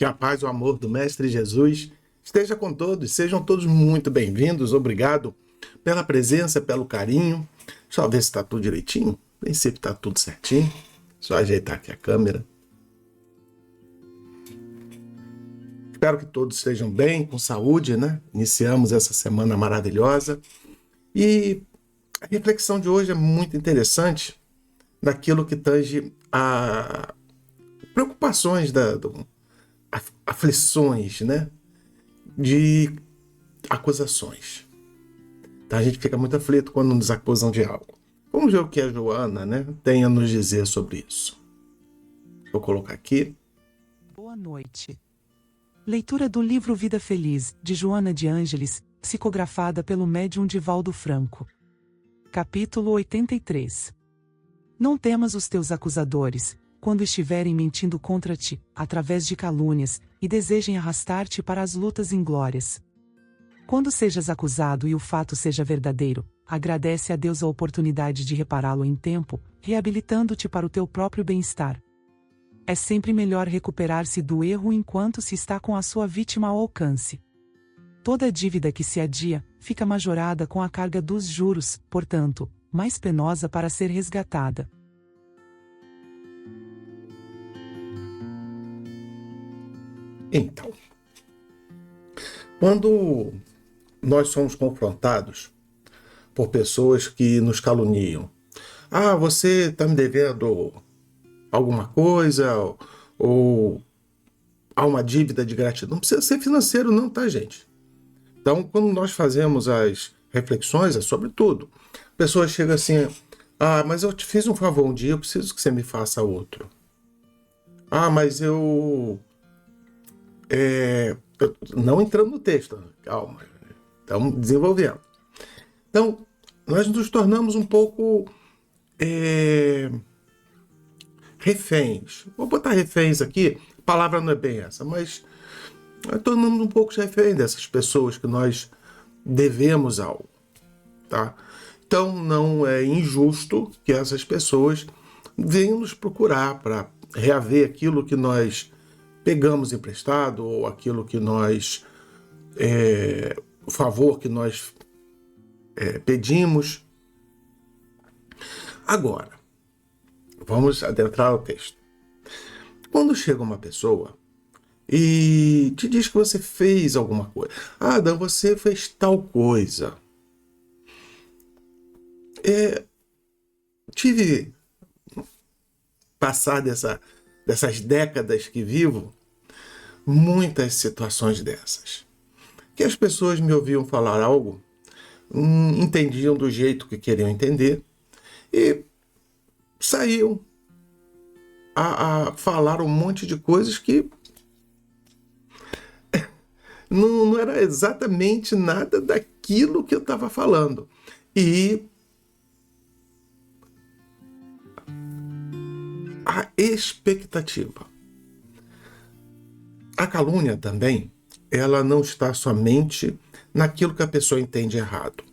a paz e o amor do Mestre Jesus esteja com todos. Sejam todos muito bem-vindos. Obrigado pela presença, pelo carinho. Deixa eu ver se está tudo direitinho. A princípio está tudo certinho. Só ajeitar aqui a câmera. Espero que todos estejam bem, com saúde, né? Iniciamos essa semana maravilhosa. E a reflexão de hoje é muito interessante naquilo que tange a preocupações, aflições, né? De acusações. Então a gente fica muito aflito quando nos acusam de algo. Vamos ver o que a Joana, né, tem a nos dizer sobre isso. Vou colocar aqui. Boa noite. Leitura do livro Vida Feliz, de Joana de Ângeles, psicografada pelo médium Divaldo Franco. Capítulo 83. Não temas os teus acusadores, quando estiverem mentindo contra ti, através de calúnias, e desejem arrastar-te para as lutas inglórias. Quando sejas acusado e o fato seja verdadeiro, agradece a Deus a oportunidade de repará-lo em tempo, reabilitando-te para o teu próprio bem-estar. É sempre melhor recuperar-se do erro enquanto se está com a sua vítima ao alcance. Toda dívida que se adia, fica majorada com a carga dos juros, portanto, mais penosa para ser resgatada. Então, quando nós somos confrontados por pessoas que nos caluniam, você está me devendo alguma coisa, ou há uma dívida de gratidão. Não precisa ser financeiro não, tá, gente? Então, quando nós fazemos as reflexões, é sobre tudo. A pessoa chega assim, mas eu te fiz um favor um dia, eu preciso que você me faça outro. Mas eu não entrando no texto, calma, estamos desenvolvendo. Então, nós nos tornamos um pouco reféns. Vou botar reféns aqui, a palavra não é bem essa, mas nós tornamos um pouco de refém dessas pessoas que nós devemos algo, tá? Então, não é injusto que essas pessoas venham nos procurar para reaver aquilo que nós pegamos emprestado, ou aquilo que nós, o favor que nós pedimos. Agora, vamos adentrar ao texto. Quando chega uma pessoa e te diz que você fez alguma coisa. Adão, você fez tal coisa. Tive, passar dessas décadas que vivo, muitas situações dessas. Que as pessoas me ouviam falar algo, entendiam do jeito que queriam entender, e saíam a falar um monte de coisas que não era exatamente nada daquilo que eu estava falando. E a expectativa. A calúnia também, ela não está somente naquilo que a pessoa entende errado,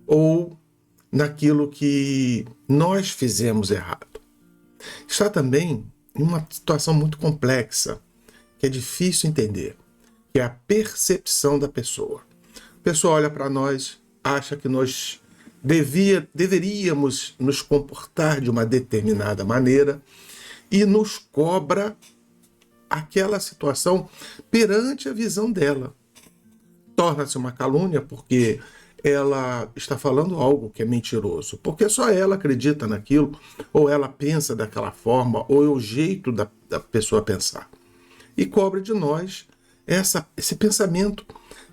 ou naquilo que nós fizemos errado. Está também em uma situação muito complexa, que é difícil entender, que é a percepção da pessoa. A pessoa olha para nós, acha que nós deveríamos nos comportar de uma determinada maneira e nos cobra aquela situação perante a visão dela. Torna-se uma calúnia porque ela está falando algo que é mentiroso, porque só ela acredita naquilo, ou ela pensa daquela forma, ou é o jeito da pessoa pensar. E cobra de nós esse pensamento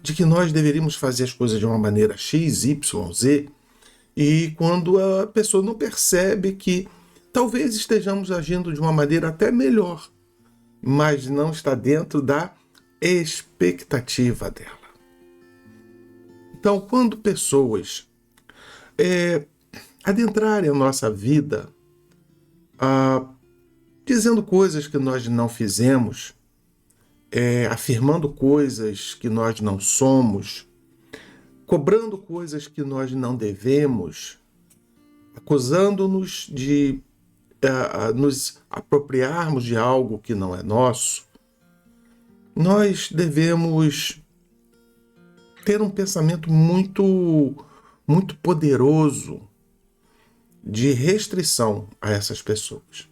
de que nós deveríamos fazer as coisas de uma maneira X, Y, Z, e quando a pessoa não percebe que talvez estejamos agindo de uma maneira até melhor, mas não está dentro da expectativa dela. Então, quando pessoas adentrarem a nossa vida dizendo coisas que nós não fizemos, afirmando coisas que nós não somos, cobrando coisas que nós não devemos, acusando-nos de nos apropriarmos de algo que não é nosso, nós devemos ter um pensamento muito poderoso de restrição a essas pessoas.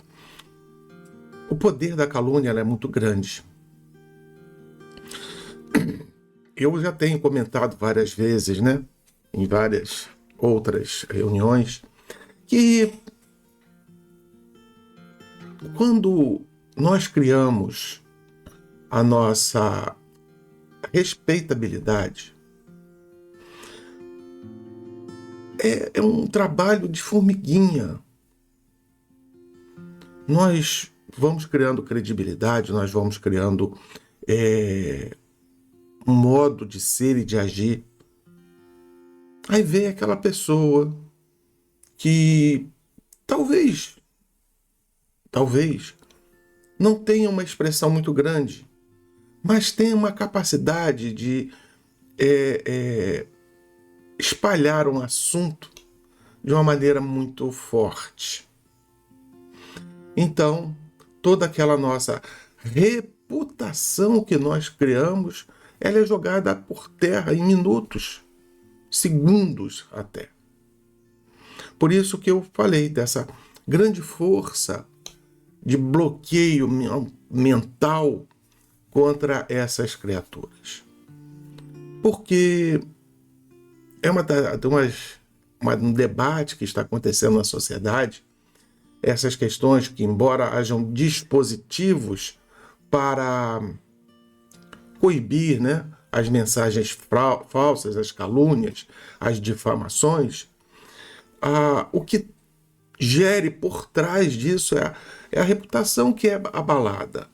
O poder da calúnia é muito grande. Eu já tenho comentado várias vezes, né, em várias outras reuniões, que quando nós criamos a nossa respeitabilidade, é um trabalho de formiguinha. Nós vamos criando credibilidade, nós vamos criando um modo de ser e de agir. Aí vem aquela pessoa que talvez não tenha uma expressão muito grande, mas tenha uma capacidade de espalhar um assunto de uma maneira muito forte. Então, toda aquela nossa reputação que nós criamos, ela é jogada por terra em minutos, segundos até. Por isso que eu falei dessa grande força de bloqueio mental contra essas criaturas. Porque é um debate que está acontecendo na sociedade, essas questões que, embora hajam dispositivos para coibir, né, as mensagens falsas, as calúnias, as difamações, o que gere por trás disso é a reputação que é abalada.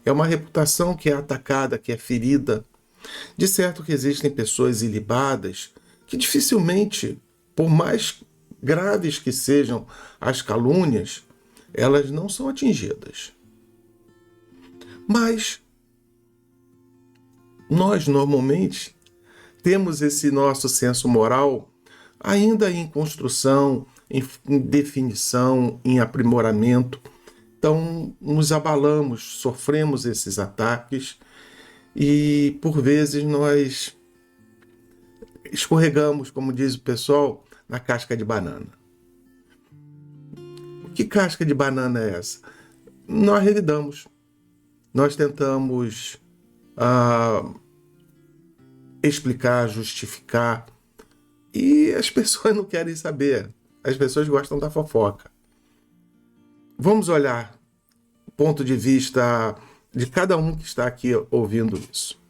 É uma reputação que é atacada, que é ferida. De certo que existem pessoas ilibadas que dificilmente, por mais graves que sejam as calúnias, elas não são atingidas. Mas nós normalmente temos esse nosso senso moral ainda em construção, em definição, em aprimoramento. Então nos abalamos, sofremos esses ataques e por vezes nós escorregamos, como diz o pessoal, na casca de banana. Que casca de banana é essa? Nós revidamos. Nós tentamos explicar, justificar, e as pessoas não querem saber. As pessoas gostam da fofoca. Vamos olhar o ponto de vista de cada um que está aqui ouvindo isso.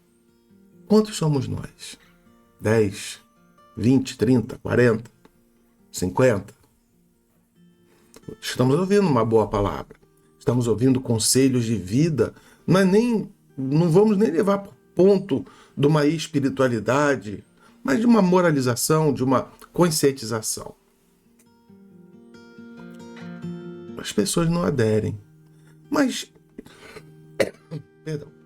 Quantos somos nós? 10, 20, 30, 40, 50? Estamos ouvindo uma boa palavra. Estamos ouvindo conselhos de vida. Não vamos nem levar para o ponto de uma espiritualidade, mas de uma moralização, de uma conscientização. As pessoas não aderem. Mas,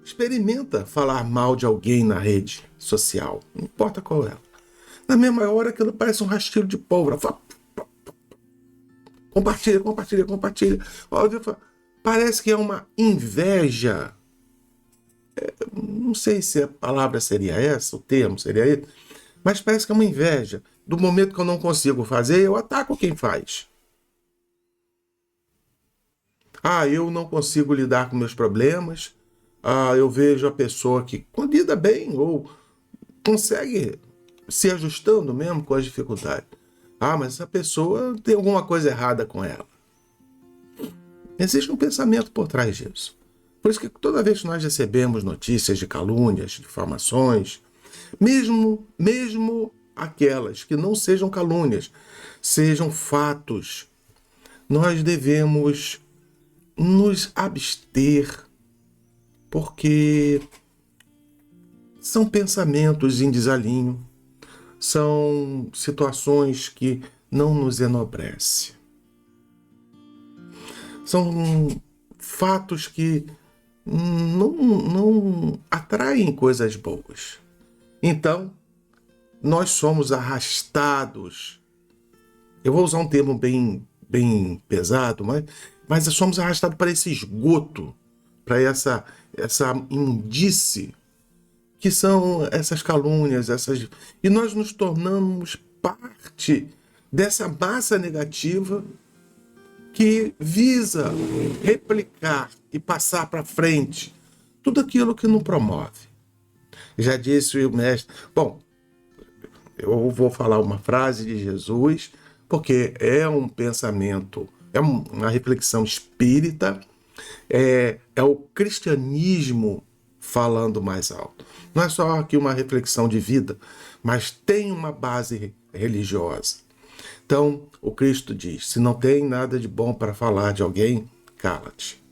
experimenta falar mal de alguém na rede social, não importa qual é. Na mesma hora aquilo parece um rastilho de pólvora. Compartilha. Parece que é uma inveja. Não sei se a palavra seria essa, o termo seria esse, mas parece que é uma inveja. Do momento que eu não consigo fazer, eu ataco quem faz. Eu não consigo lidar com meus problemas. Eu vejo a pessoa que lida bem ou consegue se ajustando mesmo com as dificuldades. Mas essa pessoa tem alguma coisa errada com ela. Existe um pensamento por trás disso. Por isso que toda vez que nós recebemos notícias de calúnias, difamações, mesmo aquelas que não sejam calúnias, sejam fatos, nós devemos nos abster, porque são pensamentos em desalinho, são situações que não nos enobrecem. São fatos que não atraem coisas boas. Então, nós somos arrastados. Eu vou usar um termo bem pesado, mas somos arrastados para esse esgoto, para essa imundície que são essas calúnias, e nós nos tornamos parte dessa massa negativa que visa replicar e passar para frente tudo aquilo que não promove. Já disse o mestre. Bom, eu vou falar uma frase de Jesus, porque é um pensamento, é uma reflexão espírita, é o cristianismo falando mais alto. Não é só aqui uma reflexão de vida, mas tem uma base religiosa. Então, o Cristo diz: se não tem nada de bom para falar de alguém, cala-te.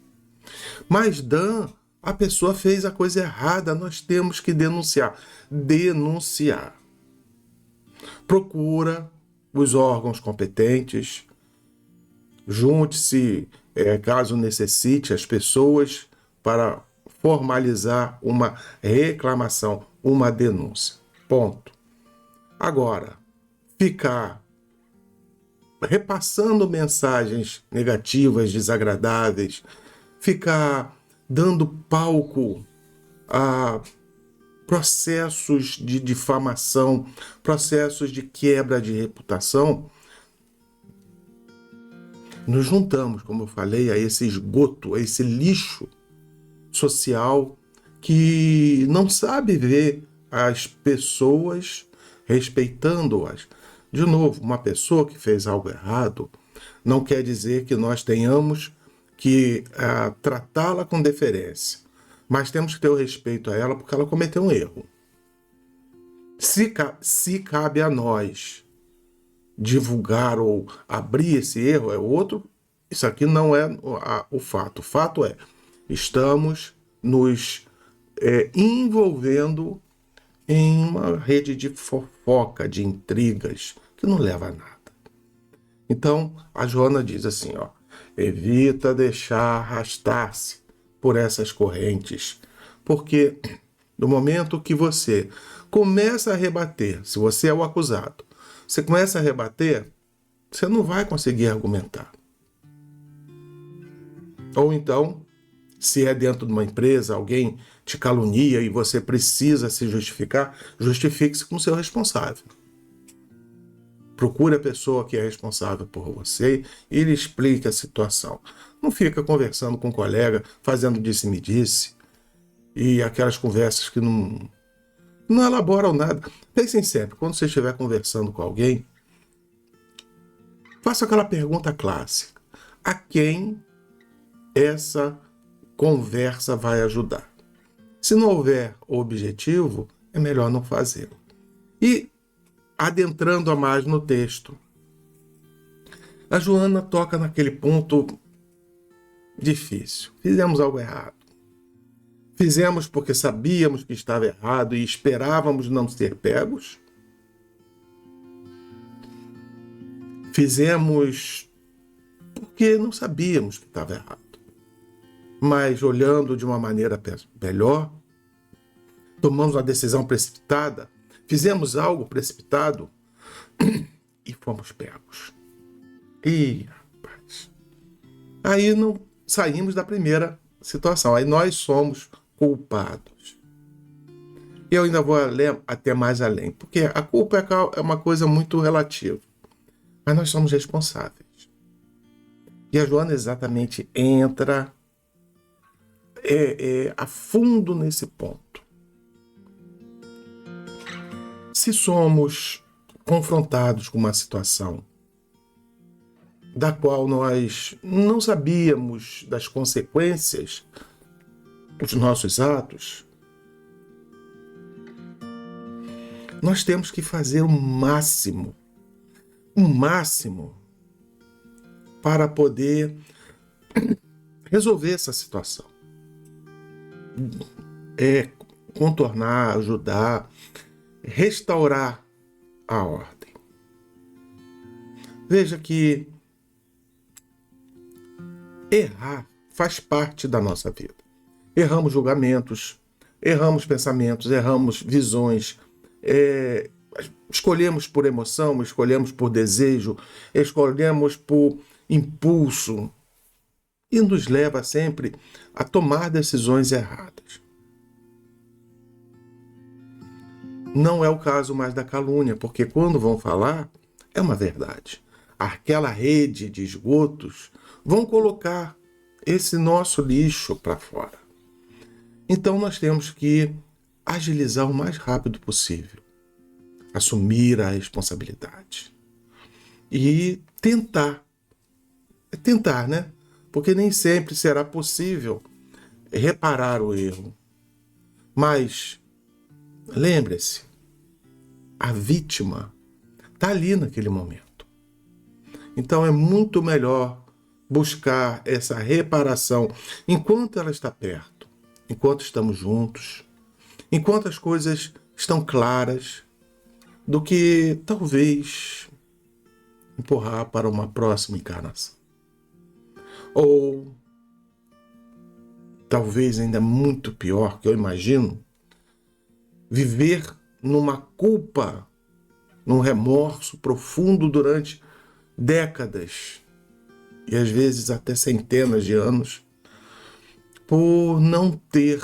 Mas Dan, a pessoa fez a coisa errada, nós temos que denunciar. Denunciar. Procura os órgãos competentes, junte-se, caso necessite, as pessoas para formalizar uma reclamação, uma denúncia. Ponto. Agora, ficar repassando mensagens negativas, desagradáveis, ficar dando palco a processos de difamação, processos de quebra de reputação, nos juntamos, como eu falei, a esse esgoto, a esse lixo social que não sabe ver as pessoas respeitando-as. De novo, uma pessoa que fez algo errado não quer dizer que nós tenhamos que tratá-la com deferência, mas temos que ter o respeito a ela porque ela cometeu um erro. Se cabe a nós divulgar ou abrir esse erro, é outro. Isso aqui não é o fato. O fato é, estamos nos envolvendo em uma rede de fofoca, de intrigas, que não leva a nada. Então, a Joana diz assim, evita deixar arrastar-se por essas correntes, porque no momento que você começa a rebater, se você é o acusado, você começa a rebater, você não vai conseguir argumentar. Ou então, se é dentro de uma empresa, alguém te calunia e você precisa se justificar, justifique-se com o seu responsável. Procure a pessoa que é responsável por você e lhe explique a situação. Não fica conversando com um colega, fazendo disse-me-disse, e aquelas conversas que não elaboram nada. Pensem sempre, quando você estiver conversando com alguém, faça aquela pergunta clássica: a quem essa conversa vai ajudar? Se não houver objetivo, é melhor não fazê-lo. E, adentrando a mais no texto, a Joana toca naquele ponto difícil. Fizemos algo errado. Fizemos porque sabíamos que estava errado e esperávamos não ser pegos? Fizemos porque não sabíamos que estava errado. Mas olhando de uma maneira melhor, tomamos uma decisão precipitada, fizemos algo precipitado e fomos pegos. E, rapaz, aí não saímos da primeira situação, aí nós somos culpados. E eu ainda vou até mais além, porque a culpa é uma coisa muito relativa, mas nós somos responsáveis. E a Joana exatamente entra a fundo nesse ponto. Se somos confrontados com uma situação da qual nós não sabíamos das consequências dos nossos atos, nós temos que fazer o máximo para poder resolver essa situação. Contornar, ajudar, restaurar a ordem. Veja que errar faz parte da nossa vida. Erramos julgamentos, erramos pensamentos, erramos visões, escolhemos por emoção, escolhemos por desejo, escolhemos por impulso. e nos leva sempre a tomar decisões erradas. Não é o caso mais da calúnia, porque quando vão falar, é uma verdade. Aquela rede de esgotos vão colocar esse nosso lixo para fora. Então nós temos que agilizar o mais rápido possível, assumir a responsabilidade e tentar, né? Porque nem sempre será possível reparar o erro. Mas lembre-se, a vítima está ali naquele momento. Então é muito melhor buscar essa reparação enquanto ela está perto, enquanto estamos juntos, enquanto as coisas estão claras, do que talvez empurrar para uma próxima encarnação. Ou talvez ainda muito pior, que eu imagino, viver numa culpa, num remorso profundo durante décadas e às vezes até centenas de anos, por não ter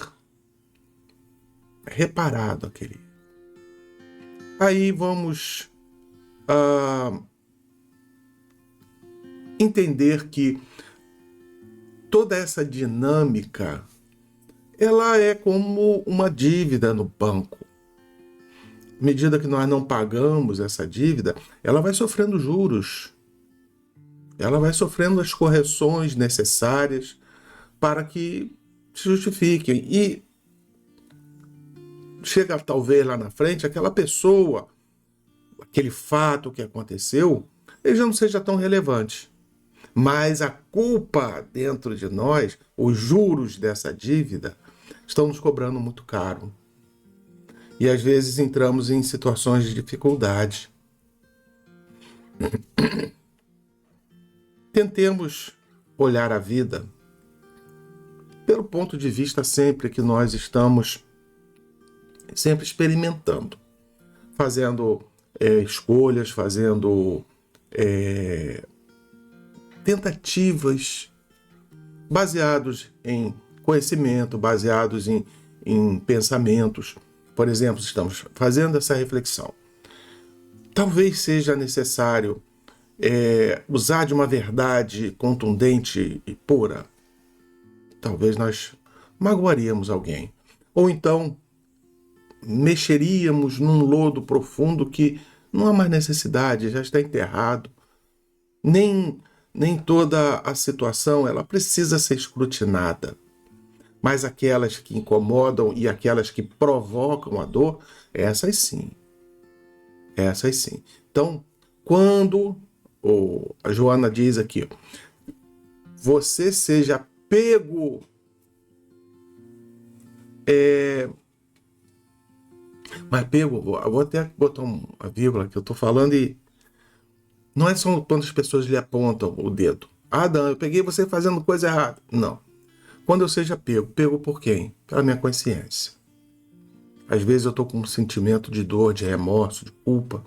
reparado aquele. Aí vamos entender que toda essa dinâmica, ela é como uma dívida no banco. À medida que nós não pagamos essa dívida, ela vai sofrendo juros. Ela vai sofrendo as correções necessárias para que se justifiquem. E chega talvez lá na frente, aquela pessoa, aquele fato que aconteceu, ele já não seja tão relevante. Mas a culpa dentro de nós, os juros dessa dívida, estão nos cobrando muito caro. E às vezes entramos em situações de dificuldade. Tentemos olhar a vida pelo ponto de vista sempre que nós estamos sempre experimentando, fazendo escolhas, fazendo tentativas baseados em conhecimento, baseados em pensamentos. Por exemplo, estamos fazendo essa reflexão. Talvez seja necessário usar de uma verdade contundente e pura. Talvez nós magoaríamos alguém. Ou então mexeríamos num lodo profundo que não há mais necessidade, já está enterrado. Nem toda a situação ela precisa ser escrutinada. Mas aquelas que incomodam e aquelas que provocam a dor, essas sim. Essas sim. Então, quando a Joana diz aqui, você seja pego mas pego, eu vou até botar uma vírgula que eu estou falando e não é só quando as pessoas lhe apontam o dedo. Adão, eu peguei você fazendo coisa errada. Não. Quando eu seja pego, pego por quem? Pela minha consciência. Às vezes eu estou com um sentimento de dor, de remorso, de culpa,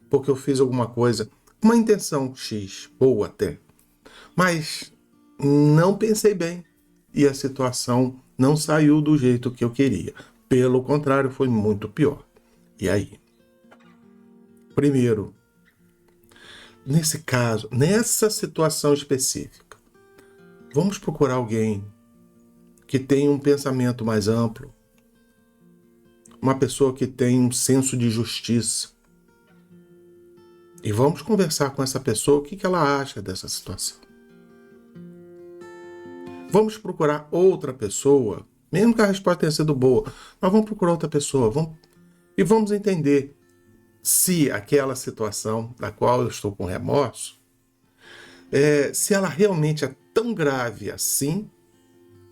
porque eu fiz alguma coisa, uma intenção X, boa até, mas não pensei bem e a situação não saiu do jeito que eu queria. Pelo contrário, foi muito pior. E aí? Primeiro, nesse caso, nessa situação específica, vamos procurar alguém que tenha um pensamento mais amplo, uma pessoa que tem um senso de justiça. E vamos conversar com essa pessoa o que ela acha dessa situação. Vamos procurar outra pessoa, mesmo que a resposta tenha sido boa, mas vamos procurar outra pessoa e vamos entender se aquela situação da qual eu estou com remorso, se ela realmente é tão grave assim,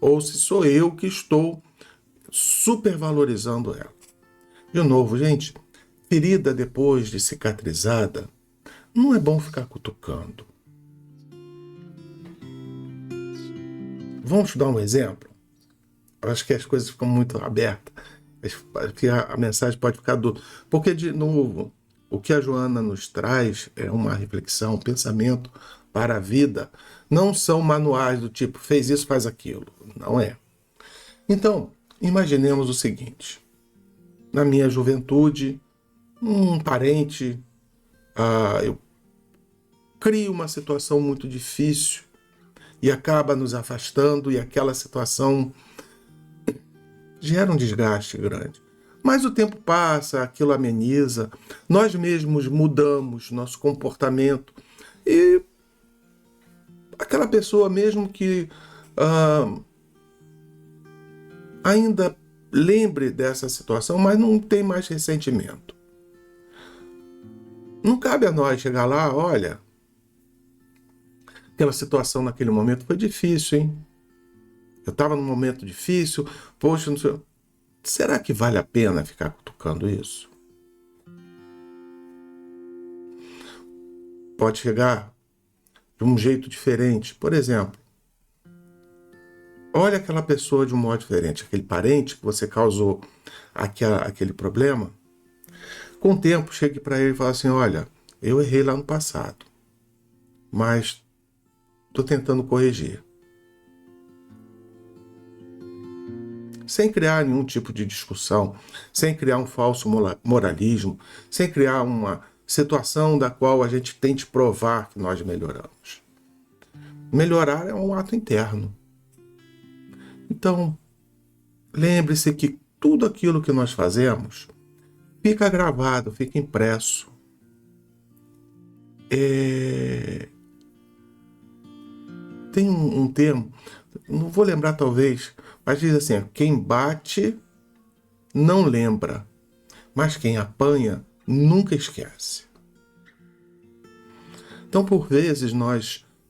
ou se sou eu que estou supervalorizando ela. De novo, gente, ferida depois de cicatrizada, não é bom ficar cutucando. Vamos dar um exemplo? Eu acho que as coisas ficam muito abertas. A mensagem pode ficar dura. Porque, de novo, o que a Joana nos traz é uma reflexão, um pensamento para a vida. Não são manuais do tipo, fez isso, faz aquilo. Não é. Então, imaginemos o seguinte. Na minha juventude, um parente, eu crio uma situação muito difícil e acaba nos afastando, e aquela situação gera um desgaste grande. Mas o tempo passa, aquilo ameniza, nós mesmos mudamos nosso comportamento e aquela pessoa, mesmo que ainda lembre dessa situação, mas não tem mais ressentimento. Não cabe a nós chegar lá, olha, aquela situação naquele momento foi difícil, hein? Eu estava num momento difícil, poxa, não sei. Será que vale a pena ficar cutucando isso? Pode chegar de um jeito diferente. Por exemplo, olha aquela pessoa de um modo diferente, aquele parente que você causou aquele problema. Com o tempo, chegue para ele e fale assim, olha, eu errei lá no passado, mas estou tentando corrigir. Sem criar nenhum tipo de discussão, sem criar um falso moralismo, sem criar uma situação da qual a gente tente provar que nós melhoramos. Melhorar é um ato interno. Então, lembre-se que tudo aquilo que nós fazemos fica gravado, fica impresso. Tem um termo, não vou lembrar talvez, mas diz assim, quem bate não lembra, mas quem apanha nunca esquece. Então, por vezes,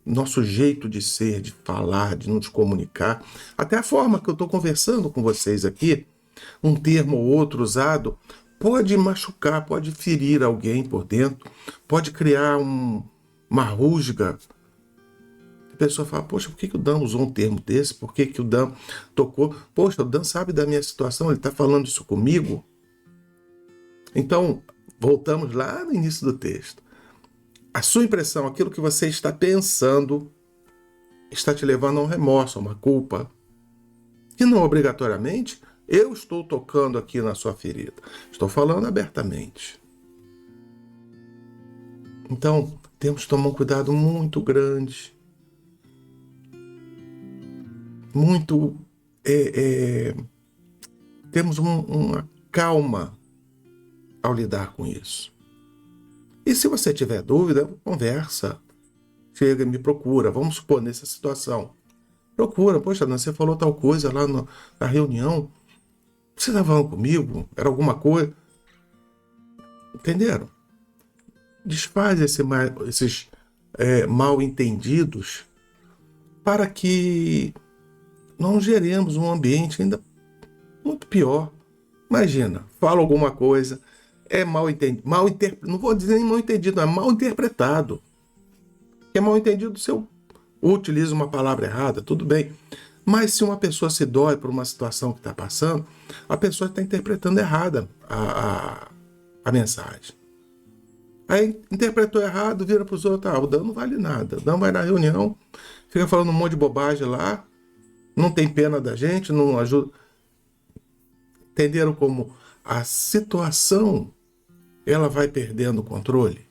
nosso jeito de ser, de falar, de nos comunicar, até a forma que eu estou conversando com vocês aqui, um termo ou outro usado, pode machucar, pode ferir alguém por dentro, pode criar uma rusga. A pessoa fala, poxa, por que o Dan usou um termo desse? Por que o Dan tocou? Poxa, o Dan sabe da minha situação, ele está falando isso comigo? Então, voltamos lá no início do texto. A sua impressão, aquilo que você está pensando, está te levando a um remorso, a uma culpa. E não obrigatoriamente, eu estou tocando aqui na sua ferida. Estou falando abertamente. Então, temos que tomar um cuidado muito grande. Temos uma calma ao lidar com isso. E se você tiver dúvida, conversa. Chega e me procura. Vamos supor, nessa situação. Procura. Poxa, você falou tal coisa lá na reunião. Você estava falando comigo? Era alguma coisa? Entenderam? Desfaz esses mal entendidos para que não geremos um ambiente ainda muito pior. Imagina, fala alguma coisa, é mal entendido, não vou dizer nem mal entendido, é mal interpretado. É mal entendido se eu utilizo uma palavra errada, tudo bem. Mas se uma pessoa se dói por uma situação que está passando, a pessoa está interpretando errada a mensagem. Aí interpretou errado, vira para os outros, o Dan não vale nada. O Dan vai na reunião, fica falando um monte de bobagem lá, não tem pena da gente, não ajuda. Entenderam como a situação ela vai perdendo o controle?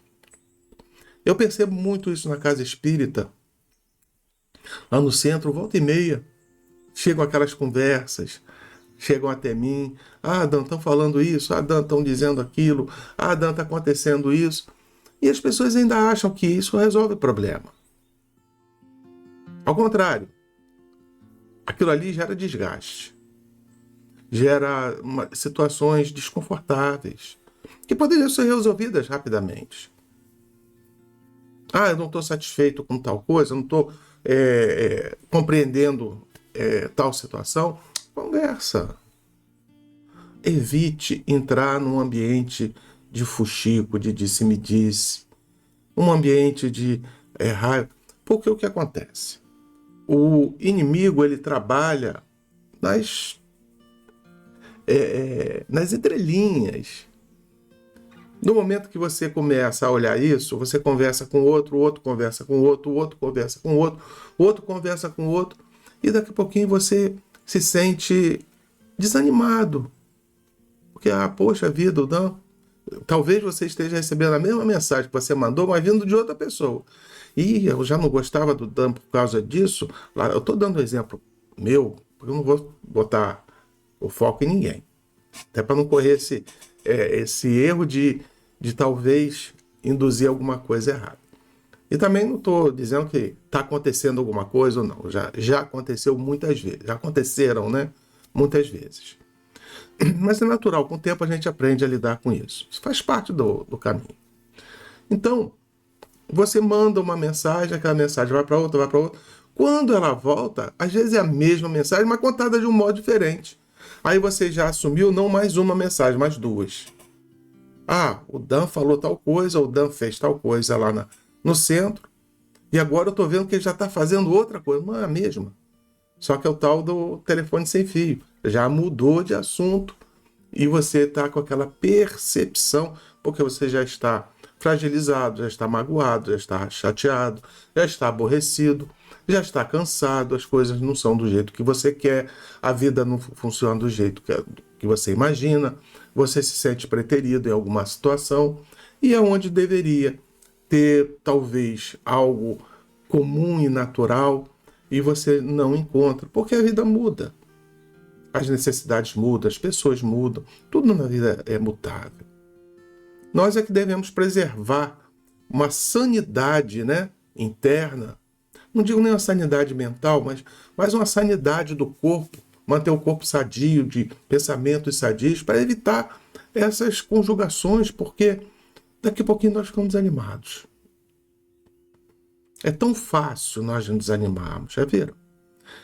Eu percebo muito isso na casa espírita. Lá no centro, volta e meia, chegam aquelas conversas, chegam até mim. Dan, estão falando isso. Dan, estão dizendo aquilo. Dan, está acontecendo isso. E as pessoas ainda acham que isso resolve o problema. Ao contrário, aquilo ali gera desgaste. Gera situações desconfortáveis que poderiam ser resolvidas rapidamente. Eu não estou satisfeito com tal coisa, não estou compreendendo tal situação. Conversa. Evite entrar num ambiente de fuxico, de disse-me-disse, um ambiente de raiva. Porque o que acontece? O inimigo, ele trabalha nas entrelinhas. No momento que você começa a olhar isso, você conversa com o outro conversa com o outro conversa com o outro conversa com o outro, e daqui a pouquinho você se sente desanimado. Porque, poxa vida, não. Talvez você esteja recebendo a mesma mensagem que você mandou, mas vindo de outra pessoa. E eu já não gostava do Dan por causa disso. Eu estou dando um exemplo meu, porque eu não vou botar o foco em ninguém. Até para não correr esse erro de talvez induzir alguma coisa errada. E também não estou dizendo que está acontecendo alguma coisa ou não. Já aconteceu muitas vezes. Já aconteceram, né? Muitas vezes. Mas é natural, com o tempo a gente aprende a lidar com isso. Isso faz parte do caminho. Então, você manda uma mensagem, aquela mensagem vai para outra, vai para outra. Quando ela volta, às vezes é a mesma mensagem, mas contada de um modo diferente. Aí você já assumiu não mais uma mensagem, mas duas. O Dan falou tal coisa, o Dan fez tal coisa lá no centro, e agora eu estou vendo que ele já está fazendo outra coisa, não é a mesma. Só que é o tal do telefone sem fio. Já mudou de assunto e você está com aquela percepção, porque você já está fragilizado, já está magoado, já está chateado, já está aborrecido, já está cansado, as coisas não são do jeito que você quer, a vida não funciona do jeito que você imagina, você se sente preterido em alguma situação e é onde deveria ter talvez algo comum e natural e você não encontra, porque a vida muda. As necessidades mudam, as pessoas mudam, tudo na vida é mutável. Nós é que devemos preservar uma sanidade, né, interna, não digo nem uma sanidade mental, mas uma sanidade do corpo, manter o corpo sadio, de pensamentos sadios, para evitar essas conjugações, porque daqui a pouquinho nós ficamos desanimados. É tão fácil nós nos desanimarmos, já viram?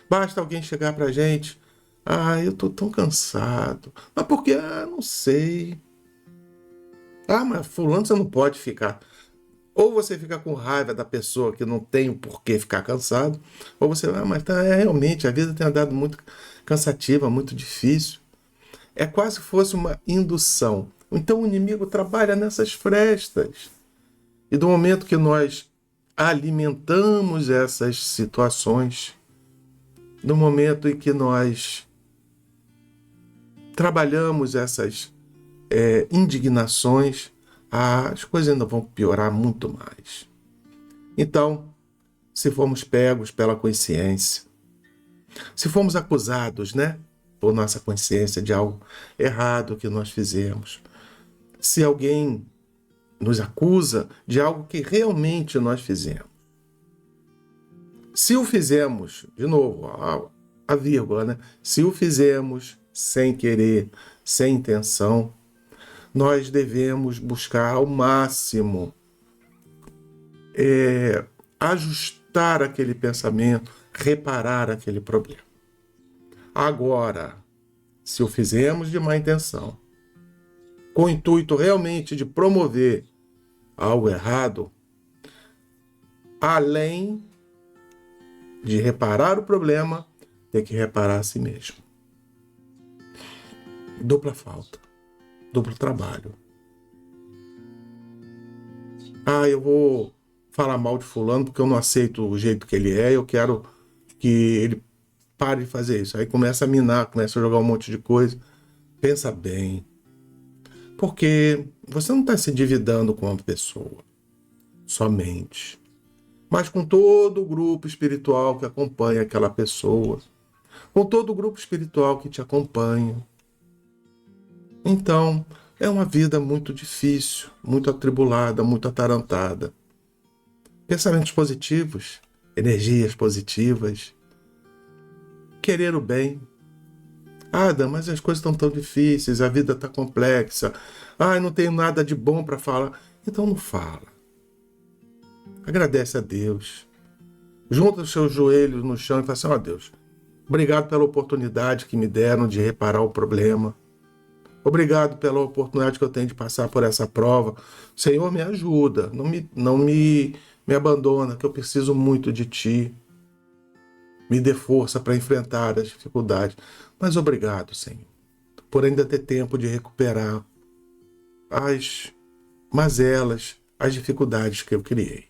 Basta alguém chegar pra gente, eu tô tão cansado. Mas por quê? Não sei. Mas fulano você não pode ficar. Ou você fica com raiva da pessoa que não tem o porquê ficar cansado, ou você, mas realmente, a vida tem andado muito cansativa, muito difícil. É quase se fosse uma indução. Então o inimigo trabalha nessas frestas. E do momento que nós alimentamos essas situações, no momento em que nós trabalhamos essas indignações, as coisas ainda vão piorar muito mais. Então, se formos pegos pela consciência, se formos acusados, né, por nossa consciência de algo errado que nós fizemos, se alguém nos acusa de algo que realmente nós fizemos, se o fizemos, de novo, a vírgula, né? Se o fizemos sem querer, sem intenção, nós devemos buscar ao máximo ajustar aquele pensamento, reparar aquele problema. Agora, se o fizemos de má intenção, com o intuito realmente de promover algo errado, além de reparar o problema, tem que reparar a si mesmo. Dupla falta, duplo trabalho. Eu vou falar mal de fulano porque eu não aceito o jeito que ele é, eu quero que ele pare de fazer isso. Aí começa a minar, começa a jogar um monte de coisa. Pensa bem. Porque você não está se endividando com uma pessoa somente, mas com todo o grupo espiritual que acompanha aquela pessoa, com todo o grupo espiritual que te acompanha. Então, é uma vida muito difícil, muito atribulada, muito atarantada. Pensamentos positivos, energias positivas, querer o bem. Dan, mas as coisas estão tão difíceis, a vida está complexa. Não tenho nada de bom para falar. Então não fala. Agradece a Deus. Junta os seus joelhos no chão e fala assim, Deus, obrigado pela oportunidade que me deram de reparar o problema. Obrigado pela oportunidade que eu tenho de passar por essa prova. Senhor, me ajuda, não me abandona, que eu preciso muito de Ti. Me dê força para enfrentar as dificuldades. Mas obrigado, Senhor, por ainda ter tempo de recuperar as mas elas, as dificuldades que eu criei.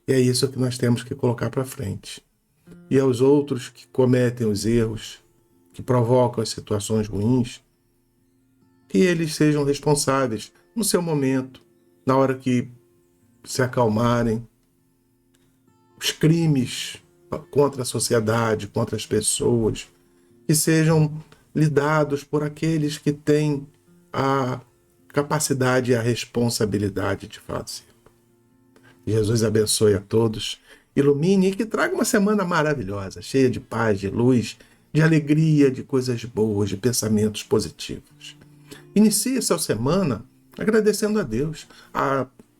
E é isso que nós temos que colocar para frente. E aos outros que cometem os erros, que provocam as situações ruins, que eles sejam responsáveis no seu momento, na hora que se acalmarem. Os crimes contra a sociedade, contra as pessoas, que sejam lidados por aqueles que têm a capacidade e a responsabilidade de fazer. Jesus abençoe a todos, ilumine e que traga uma semana maravilhosa, cheia de paz, de luz, de alegria, de coisas boas, de pensamentos positivos. Inicie essa semana agradecendo a Deus.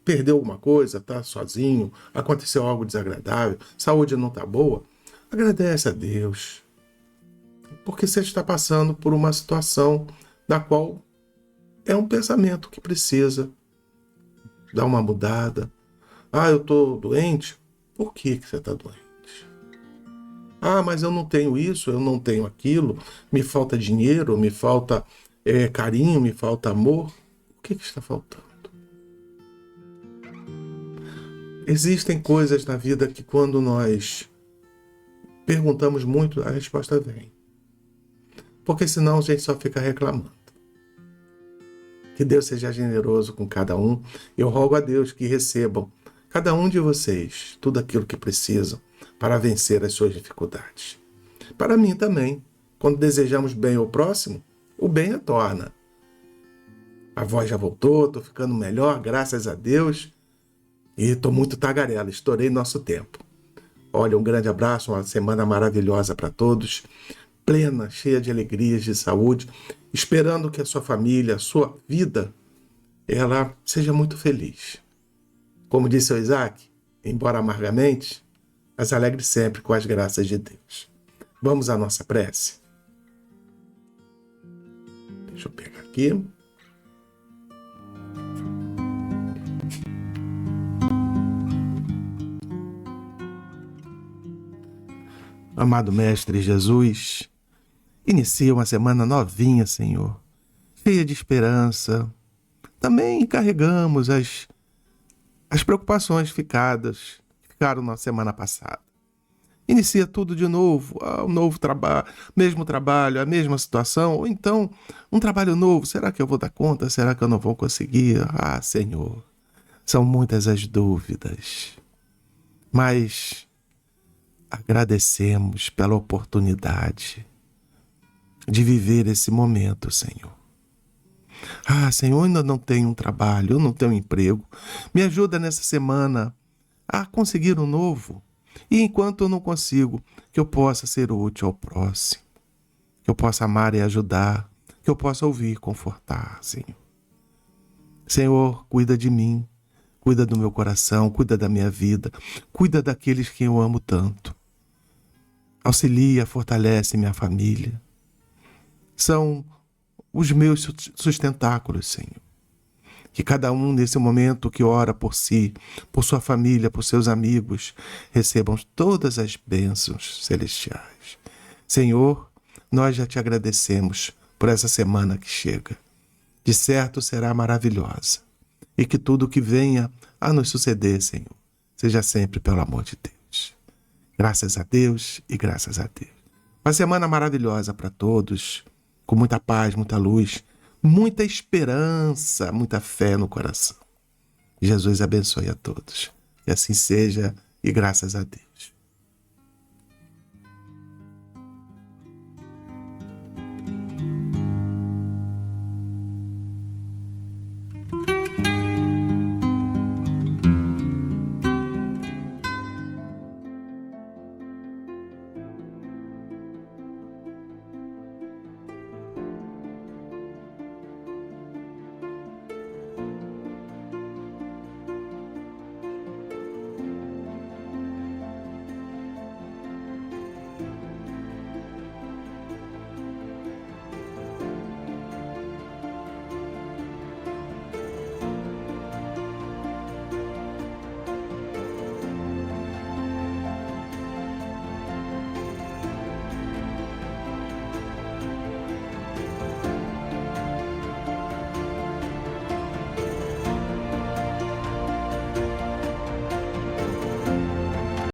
Perdeu alguma coisa, está sozinho, aconteceu algo desagradável, saúde não está boa, agradece a Deus. Porque você está passando por uma situação da qual é um pensamento que precisa dar uma mudada. Eu estou doente. Por que você está doente? Mas eu não tenho isso, eu não tenho aquilo, me falta dinheiro, me falta carinho, me falta amor. O que está faltando? Existem coisas na vida que quando nós perguntamos muito, a resposta vem. Porque senão a gente só fica reclamando. Que Deus seja generoso com cada um. Eu rogo a Deus que recebam, cada um de vocês, tudo aquilo que precisam para vencer as suas dificuldades. Para mim também, quando desejamos bem ao próximo, o bem retorna. A voz já voltou, estou ficando melhor, graças a Deus. E estou muito tagarela, estourei nosso tempo. Olha, um grande abraço, uma semana maravilhosa para todos, plena, cheia de alegrias, de saúde, esperando que a sua família, a sua vida, ela seja muito feliz. Como disse o Isaac, embora amargamente, mas alegre sempre com as graças de Deus. Vamos à nossa prece? Deixa eu pegar aqui. Amado Mestre Jesus, inicia uma semana novinha, Senhor, cheia de esperança. Também carregamos as preocupações que ficaram na semana passada. Inicia tudo de novo, um novo trabalho, mesmo trabalho, a mesma situação, ou então um trabalho novo. Será que eu vou dar conta? Será que eu não vou conseguir? Senhor, são muitas as dúvidas, mas agradecemos pela oportunidade de viver esse momento, Senhor. Senhor, eu ainda não tenho um trabalho, eu não tenho um emprego. Me ajuda nessa semana a conseguir um novo. E enquanto eu não consigo, que eu possa ser útil ao próximo, que eu possa amar e ajudar, que eu possa ouvir e confortar, Senhor. Senhor, cuida de mim, cuida do meu coração, cuida da minha vida, cuida daqueles que eu amo tanto. Auxilia, fortalece minha família. São os meus sustentáculos, Senhor. Que cada um nesse momento que ora por si, por sua família, por seus amigos, recebam todas as bênçãos celestiais. Senhor, nós já te agradecemos por essa semana que chega. De certo será maravilhosa. E que tudo que venha a nos suceder, Senhor, seja sempre pelo amor de Deus. Graças a Deus e graças a Deus. Uma semana maravilhosa para todos, com muita paz, muita luz, muita esperança, muita fé no coração. Jesus abençoe a todos. E assim seja, e graças a Deus.